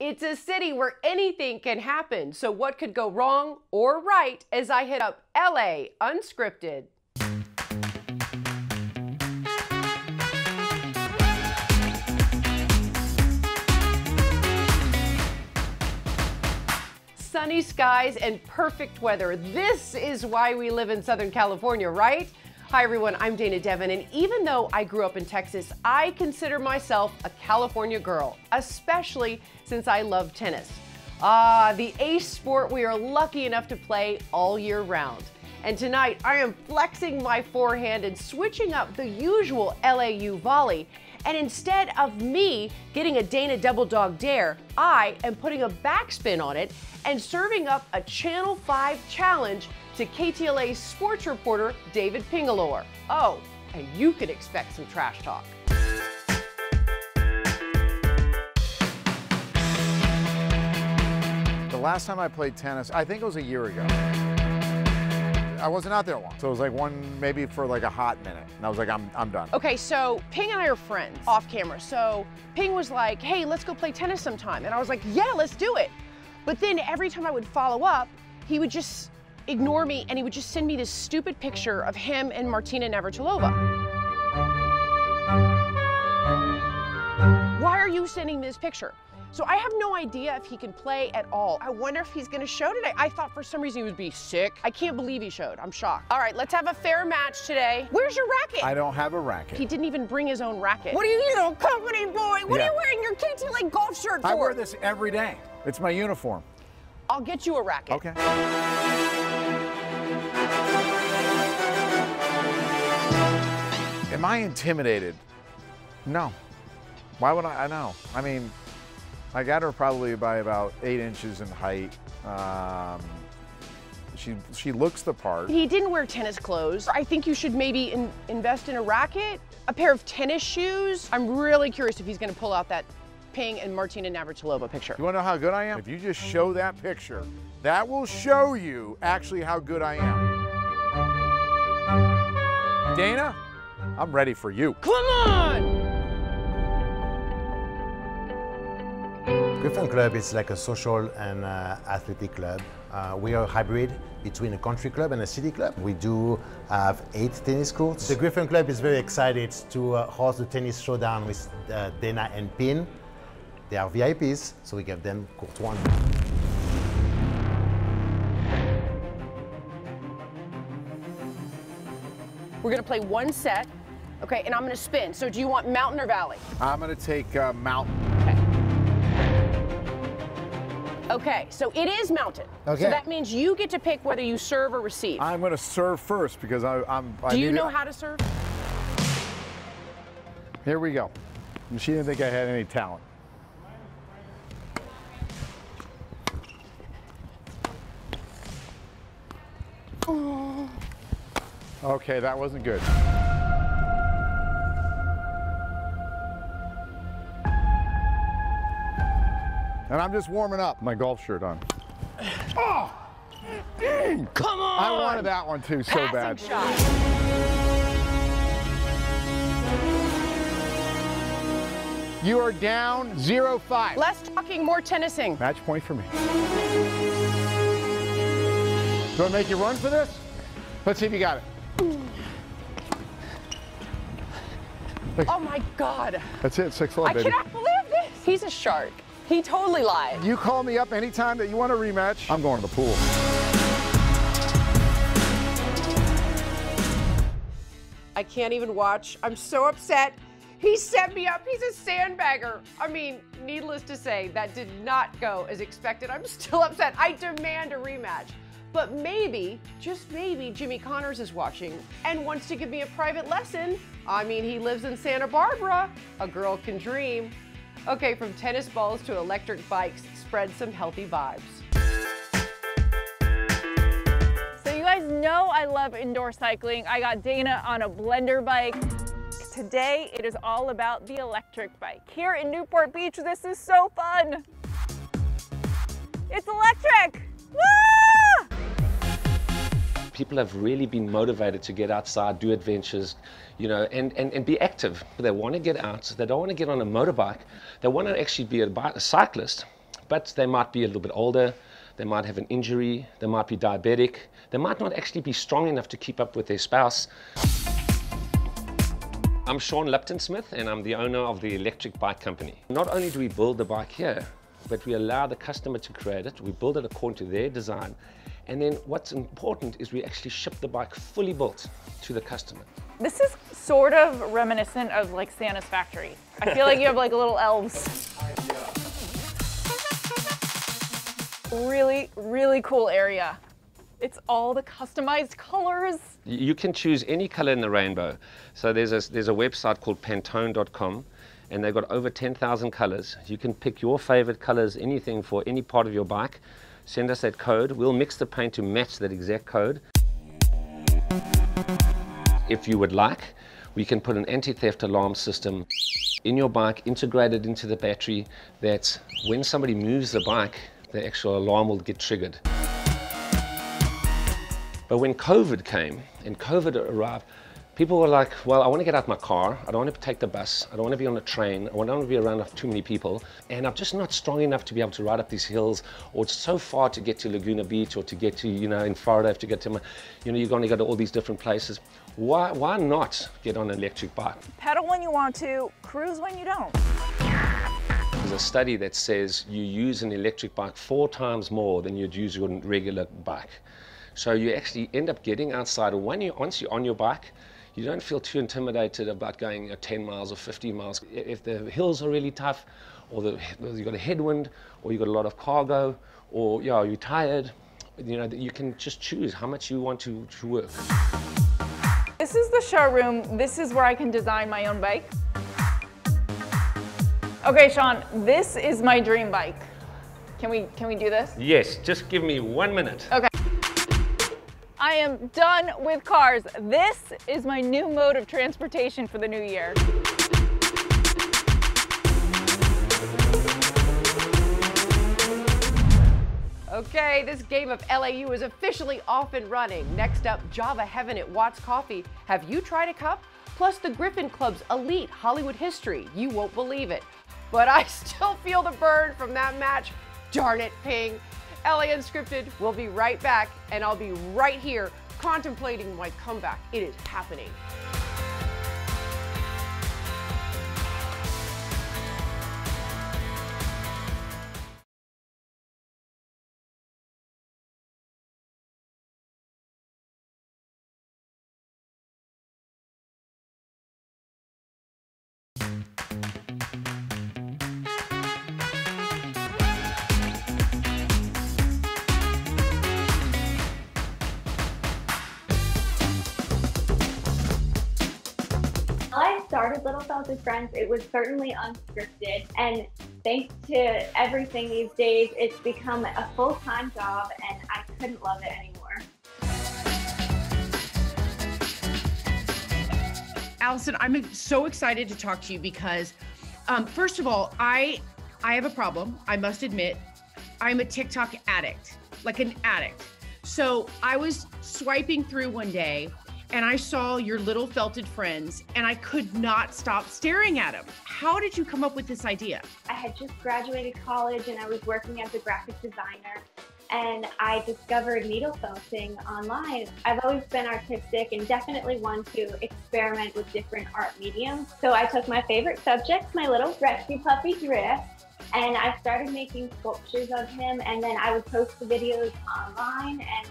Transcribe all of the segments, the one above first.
It's a city where anything can happen, so what could go wrong or right as I hit up LA Unscripted. Sunny skies and perfect weather. This is why we live in Southern California, right? Hi everyone, I'm Dana Devin, and even though I grew up in Texas, I consider myself a California girl, especially since I love tennis. The ace sport we are lucky enough to play all year round. And tonight, I am flexing my forehand and switching up the usual LAU volley. And instead of me getting a Dana Double Dog Dare, I am putting a backspin on it and serving up a Channel 5 challenge to KTLA's sports reporter, David Pingalore. Oh, and you could expect some trash talk. The last time I played tennis, I think it was a year ago. I wasn't out there long, so it was like maybe for like a hot minute, and I was like, I'm done. Okay, so Ping and I are friends off camera. So Ping was like, hey, let's go play tennis sometime. And I was like, yeah, let's do it. But then every time I would follow up, he would just ignore me and he would just send me this stupid picture of him and Martina Navratilova. Why are you sending me this picture? So I have no idea if he can play at all. I wonder if he's gonna show today. I thought for some reason he would be sick. I can't believe he showed, I'm shocked. All right, let's have a fair match today. Where's your racket? I don't have a racket. He didn't even bring his own racket. What are you, little company boy? What are you wearing your KTLA golf shirt for? I wear this every day. It's my uniform. I'll get you a racket. Okay. Am I intimidated? No. Why would I know? I mean, I got her probably by about 8 inches in height. She looks the part. He didn't wear tennis clothes. I think you should maybe invest in a racket, a pair of tennis shoes. I'm really curious if he's gonna pull out that Ping and Martina Navratilova picture. You wanna know how good I am? If you just show that picture, that will show you actually how good I am. Dana, I'm ready for you. Come on! Griffin Club is like a social and athletic club. We are a hybrid between a country club and a city club. We do have 8 tennis courts. The Griffin Club is very excited to host the tennis showdown with Dana and Pin. They are VIPs, so we give them court 1. We're gonna play 1 set, okay, and I'm gonna spin. So do you want mountain or valley? I'm gonna take mountain. Okay, so it is mountain. Okay. So that means you get to pick whether you serve or receive. I'm gonna serve first because Do you know how to serve? Here we go. She didn't think I had any talent. Oh. Okay, that wasn't good. And I'm just warming up. My golf shirt on. Oh! Come on! I wanted that one too so bad. Shot. You are down 0-5. Less talking, more tennising. Match point for me. Do I make you run for this? Let's see if you got it. Oh my God. That's it, 6-love, baby. I cannot believe this. He's a shark. He totally lied. You call me up anytime that you want a rematch. I'm going to the pool. I can't even watch. I'm so upset. He set me up. He's a sandbagger. I mean, needless to say, that did not go as expected. I'm still upset. I demand a rematch. But maybe, just maybe, Jimmy Connors is watching and wants to give me a private lesson. I mean, he lives in Santa Barbara. A girl can dream. Okay, from tennis balls to electric bikes, spread some healthy vibes. So you guys know I love indoor cycling. I got Dana on a blender bike. Today, it is all about the electric bike. Here in Newport Beach, this is so fun. It's electric! Woo! People have really been motivated to get outside, do adventures, you know, and be active. They want to get out. They don't want to get on a motorbike. They want to actually be a cyclist. but they might be a little bit older, they might have an injury, they might be diabetic, they might not actually be strong enough to keep up with their spouse. I'm Sean Lupton-Smith, and I'm the owner of the electric bike company. Not only do we build the bike here, but we allow the customer to create it. We build it according to their design. And then what's important is we actually ship the bike fully built to the customer. This is sort of reminiscent of like Santa's factory. I feel like you have like little elves. Really, really cool area. It's all the customized colors. You can choose any color in the rainbow. So there's a website called Pantone.com, and they've got over 10,000 colors. You can pick your favorite colors, anything for any part of your bike. Send us that code. We'll mix the paint to match that exact code. If you would like, we can put an anti-theft alarm system in your bike, integrated into the battery, that when somebody moves the bike, the actual alarm will get triggered. But when COVID came and COVID arrived, people were like, well, I want to get out my car. I don't want to take the bus. I don't want to be on a train. I don't want to be around too many people. And I'm just not strong enough to be able to ride up these hills, or it's so far to get to Laguna Beach, or to get to, in Florida, to get to, you're going to go to all these different places. Why not get on an electric bike? Pedal when you want to, cruise when you don't. There's a study that says you use an electric bike 4 times more than you'd use your regular bike. So you actually end up getting outside, and once you're on your bike, you don't feel too intimidated about going 10 miles or 50 miles. If the hills are really tough, or you've got a headwind, or you've got a lot of cargo, or you're tired, you can just choose how much you want to work. This is the showroom. This is where I can design my own bike. Okay, Sean, this is my dream bike. Can we do this? Yes, just give me 1 minute. Okay. I am done with cars. This is my new mode of transportation for the new year. Okay, this game of LAU is officially off and running. Next up, Java Heaven at Watts Coffee. Have you tried a cup? Plus the Griffin Club's elite Hollywood history. You won't believe it. But I still feel the burn from that match. Darn it, Ping. LA Unscripted will be right back, and I'll be right here contemplating my comeback. It is happening. I started Little Felt as Friends, it was certainly unscripted, and thanks to everything these days, it's become a full-time job, and I couldn't love it anymore. Allison, I'm so excited to talk to you because, first of all, I have a problem. I must admit, I'm a TikTok addict, like an addict. So I was swiping through one day, and I saw your Little Felted Friends, and I could not stop staring at them. How did you come up with this idea? I had just graduated college, and I was working as a graphic designer, and I discovered needle felting online. I've always been artistic and definitely one to experiment with different art mediums. So I took my favorite subject, my little rescue puppy Drift, and I started making sculptures of him, and then I would post the videos online and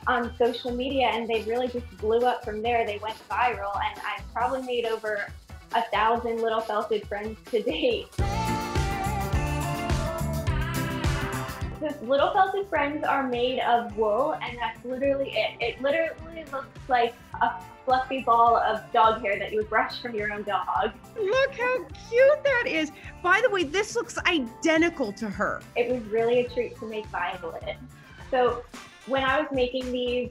on social media, and they really just blew up from there. They went viral, and I've probably made over 1,000 Little Felted Friends to date. The Little Felted Friends are made of wool, and that's literally it. It literally looks like a fluffy ball of dog hair that you would brush from your own dog. Look how cute that is. By the way, this looks identical to her. It was really a treat to make Violet. So when I was making these,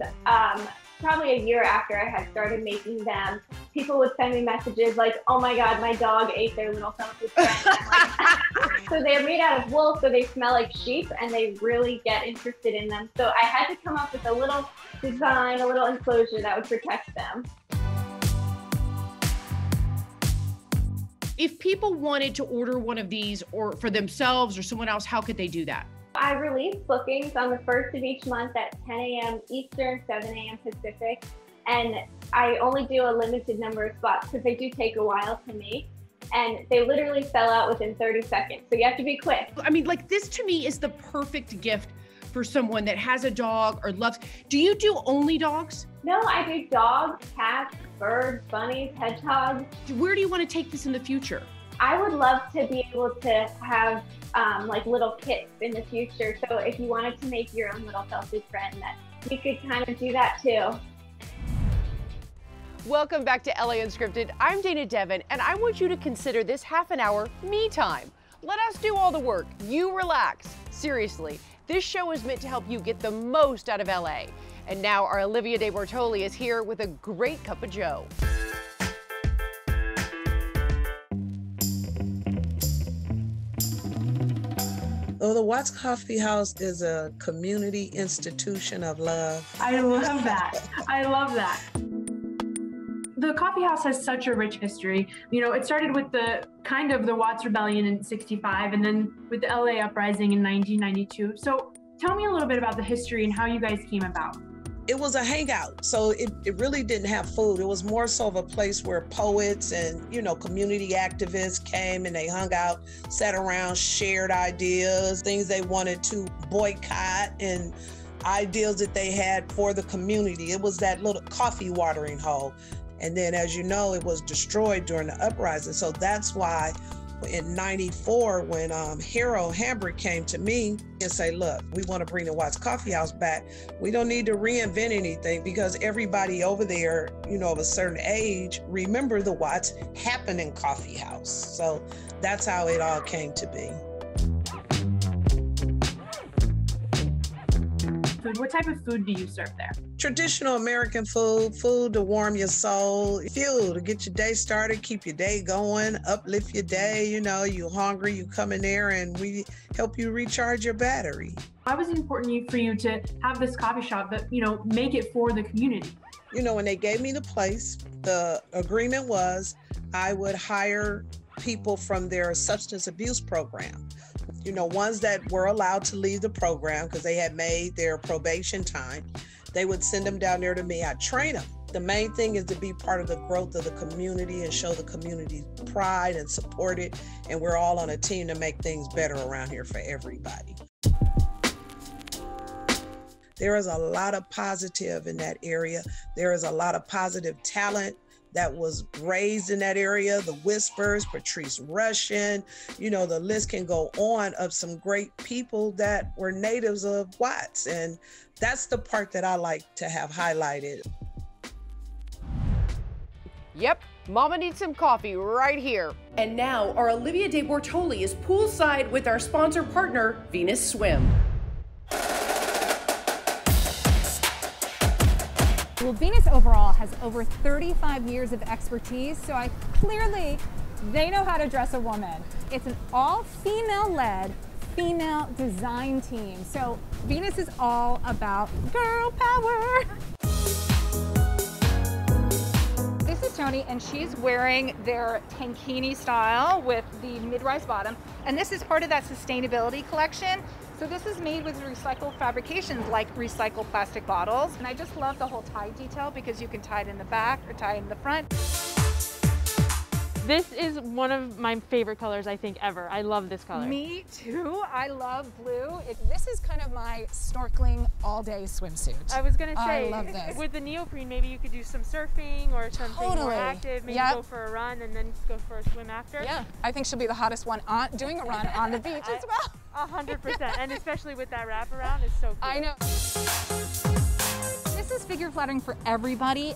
probably a year after I had started making them, people would send me messages like, oh my God, my dog ate their Little Felted Friends. So they're made out of wool, so they smell like sheep, and they really get interested in them. So I had to come up with a little design, a little enclosure that would protect them. If people wanted to order one of these or for themselves or someone else, how could they do that? I release bookings on the 1st of each month at 10 a.m. Eastern, 7 a.m. Pacific. And I only do a limited number of spots because they do take a while to make. And they literally sell out within 30 seconds. So you have to be quick. I mean, like, this to me is the perfect gift for someone that has a dog or loves. Do you do only dogs? No, I do dogs, cats, birds, bunnies, hedgehogs. Where do you want to take this in the future? I would love to be able to have like little kits in the future. So if you wanted to make your own little selfie friend, that we could kind of do that too. Welcome back to LA Unscripted. I'm Dana Devin, and I want you to consider this half an hour me time. Let us do all the work. You relax. Seriously, this show is meant to help you get the most out of LA. And now our Olivia De Bortoli is here with a great cup of joe. Oh, the Watts Coffee House is a community institution of love. I love that. I love that. The coffee house has such a rich history. You know, it started with the Watts Rebellion in '65 and then with the LA Uprising in 1992. So tell me a little bit about the history and how you guys came about. It was a hangout, so it really didn't have food. It was more so of a place where poets and, you know, community activists came and they hung out, sat around, shared ideas, things they wanted to boycott and ideals that they had for the community. It was that little coffee watering hole. And then, as you know, it was destroyed during the uprising. So that's why in '94, when Harold Hambrick came to me and say, look, we want to bring the Watts Coffee House back. We don't need to reinvent anything because everybody over there, you know, of a certain age, remember the Watts Happening Coffee House. So that's how it all came to be. What type of food do you serve there? Traditional American food, food to warm your soul, fuel to get your day started, keep your day going, uplift your day. You know, you hungry, you come in there and we help you recharge your battery. Why was it important for you to have this coffee shop, but, you know, make it for the community? You know, when they gave me the place, the agreement was I would hire people from their substance abuse program. You know, ones that were allowed to leave the program because they had made their probation time. They would send them down there to me. I'd train them. The main thing is to be part of the growth of the community and show the community pride and support it. And we're all on a team to make things better around here for everybody. There is a lot of positive in that area. There is a lot of positive talent that was raised in that area, the Whispers, Patrice Rushen, you know, the list can go on of some great people that were natives of Watts. And that's the part that I like to have highlighted. Yep, Mama needs some coffee right here. And now our Olivia De Bortoli is poolside with our sponsor partner, Venus Swim. Well, Venus overall has over 35 years of expertise, so they know how to dress a woman. It's an all-female-led, female design team. So Venus is all about girl power. This is Tony, and she's wearing their tankini style with the mid-rise bottom. And this is part of that sustainability collection. So this is made with recycled fabrications like recycled plastic bottles. And I just love the whole tie detail because you can tie it in the back or tie it in the front. This is one of my favorite colors, I think, ever. I love this color. Me too. I love blue. This is kind of my snorkeling all-day swimsuit. I was gonna say, I love this. With the neoprene, maybe you could do some surfing or something more active. Maybe go for a run and then go for a swim after. Yeah, I think she'll be the hottest one doing a run on the beach as well. 100%, and especially with that wraparound, it's so cool. I know. This is figure flattering for everybody.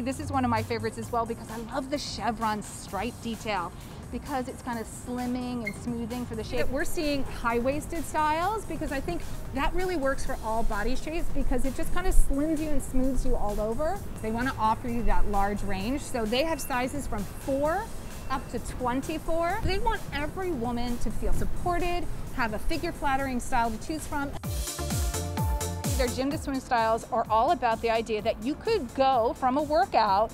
This is one of my favorites as well because I love the chevron stripe detail because it's kind of slimming and smoothing for the shape. We're seeing high-waisted styles because I think that really works for all body shapes because it just kind of slims you and smooths you all over. They want to offer you that large range. So they have sizes from 4 up to 24. They want every woman to feel supported, have a figure flattering style to choose from. Their gym to swim styles are all about the idea that you could go from a workout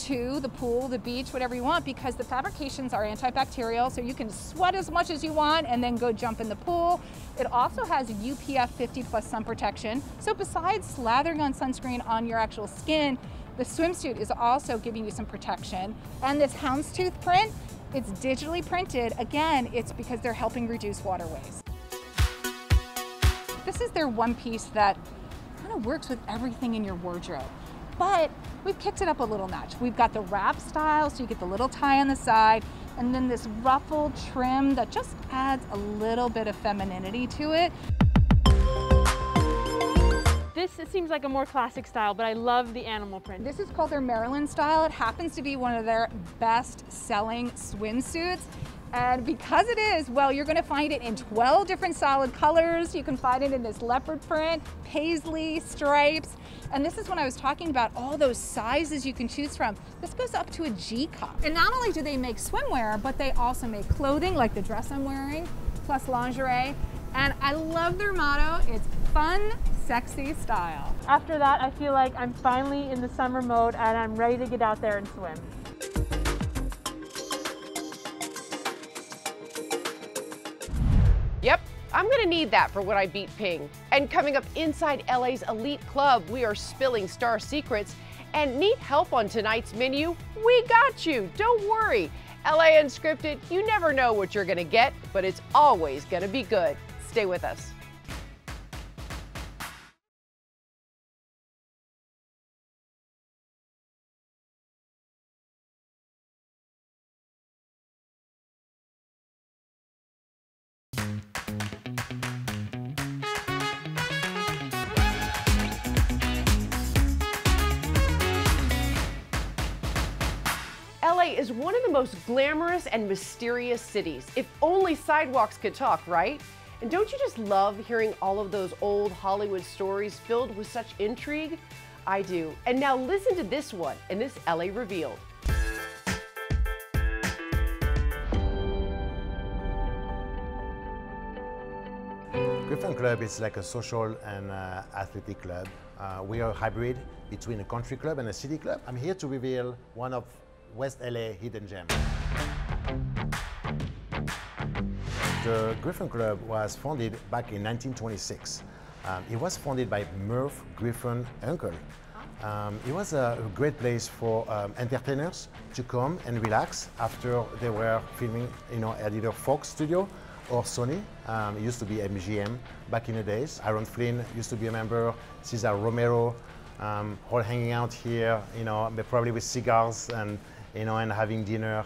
to the pool, the beach, whatever you want, because the fabrications are antibacterial, so you can sweat as much as you want and then go jump in the pool. It also has UPF 50+ sun protection. So besides slathering on sunscreen on your actual skin, the swimsuit is also giving you some protection. And this houndstooth print, it's digitally printed. Again, it's because they're helping reduce waterways. This is their one piece that kind of works with everything in your wardrobe. But we've kicked it up a little notch. We've got the wrap style, so you get the little tie on the side, and then this ruffled trim that just adds a little bit of femininity to it. This seems like a more classic style, but I love the animal print. This is called their Maryland style. It happens to be one of their best-selling swimsuits. And because it is, well, you're gonna find it in 12 different solid colors. You can find it in this leopard print, paisley, stripes. And this is when I was talking about all those sizes you can choose from. This goes up to a G cup. And not only do they make swimwear, but they also make clothing like the dress I'm wearing, plus lingerie. And I love their motto, it's fun, sexy style. After that, I feel like I'm finally in the summer mode and I'm ready to get out there and swim. Yep, I'm gonna need that for when I beat Ping. And coming up inside LA's elite club, we are spilling star secrets. And need help on tonight's menu? We got you, don't worry. LA Unscripted, you never know what you're gonna get, but it's always gonna be good. Stay with us. LA is one of the most glamorous and mysterious cities. If only sidewalks could talk, right? And don't you just love hearing all of those old Hollywood stories filled with such intrigue? I do. And now listen to this one in this LA Revealed. Griffin Club is like a social and athletic club. We are a hybrid between a country club and a city club. I'm here to reveal one of West LA hidden gem. The Griffin Club was founded back in 1926. It was founded by Merv Griffin uncle. It was a great place for entertainers to come and relax after they were filming, at either Fox Studio or Sony. It used to be MGM back in the days. Aaron Flynn used to be a member, Cesar Romero, all hanging out here, probably with cigars and having dinner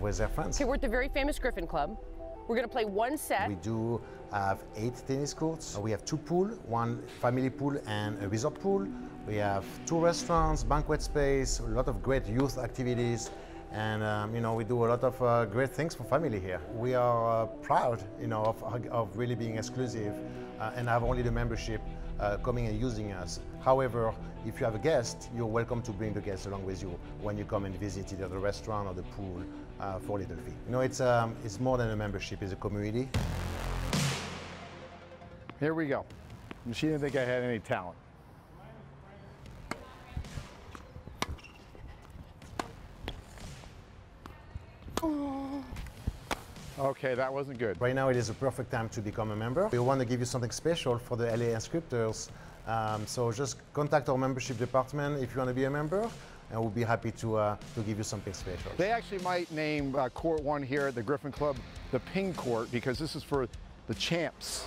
with their friends. Okay, we're at the very famous Griffin Club. We're gonna play one set. We do have 8 tennis courts. We have 2 pools, 1 family pool and a resort pool. We have 2 restaurants, banquet space, a lot of great youth activities. And we do a lot of great things for family here. We are proud, of really being exclusive and have only the membership coming and using us. However, if you have a guest, you're welcome to bring the guest along with you when you come and visit either the restaurant or the pool for a little fee. It's more than a membership, it's a community. Here we go. She didn't think I had any talent. Okay, that wasn't good. Right now it is a perfect time to become a member. We want to give you something special for the LA Unscripters. So just contact our membership department if you want to be a member, and we'll be happy to give you something special. They actually might name Court 1 here at the Griffin Club the Ping Court, because this is for the champs.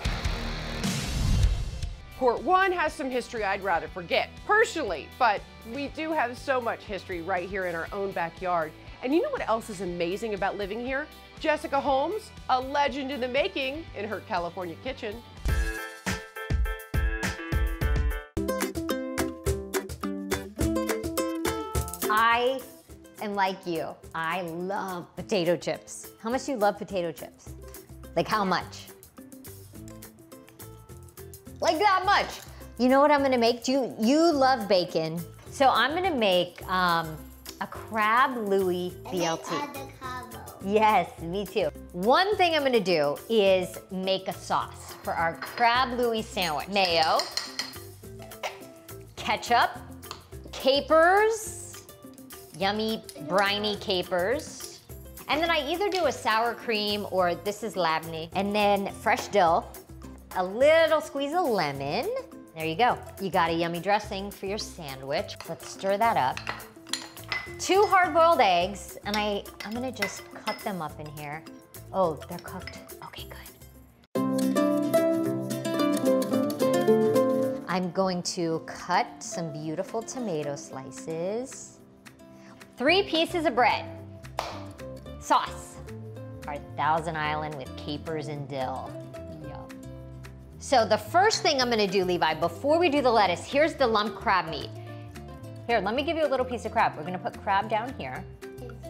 Court 1 has some history I'd rather forget, personally, but we do have so much history right here in our own backyard. And you know what else is amazing about living here? Jessica Holmes, a legend in the making in her California kitchen. I am like you. I love potato chips. How much do you love potato chips? Like how much? Like that much. You know what I'm gonna make? You love bacon. So I'm gonna make a crab Louis BLT. Yes, me too. One thing I'm gonna do is make a sauce for our crab Louis sandwich. Mayo, ketchup, capers, yummy briny capers. And then I either do a sour cream or this is labneh. And then fresh dill, a little squeeze of lemon. There you go. You got a yummy dressing for your sandwich. Let's stir that up. 2 hard-boiled eggs, and I'm gonna just cut them up in here. Oh, they're cooked. Okay, good. I'm going to cut some beautiful tomato slices. 3 pieces of bread. Sauce. Our Thousand Island with capers and dill. Yum. So the first thing I'm gonna do, Levi, before we do the lettuce, here's the lump crab meat. Here, let me give you a little piece of crab. We're gonna put crab down here.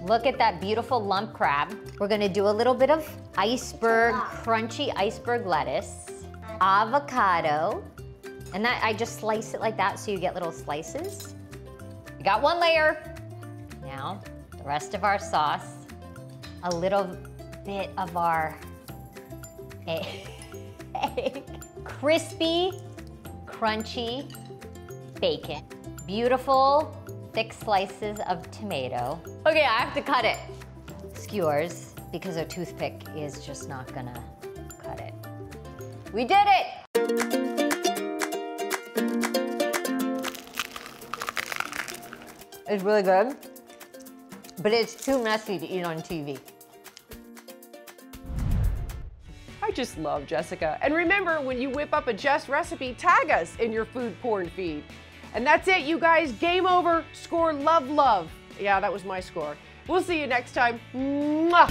Look at that beautiful lump crab. We're gonna do a little bit of iceberg, crunchy iceberg lettuce, avocado, and that I just slice it like that so you get little slices. We got 1 layer. Now, the rest of our sauce, a little bit of our egg. Crispy, crunchy bacon. Beautiful, thick slices of tomato. Okay, I have to cut it. Skewers, because a toothpick is just not gonna cut it. We did it! It's really good, but it's too messy to eat on TV. I just love Jessica. And remember, when you whip up a Jess recipe, tag us in your food porn feed. And that's it, you guys. Game over. Score love, love. Yeah, that was my score. We'll see you next time. Mwah!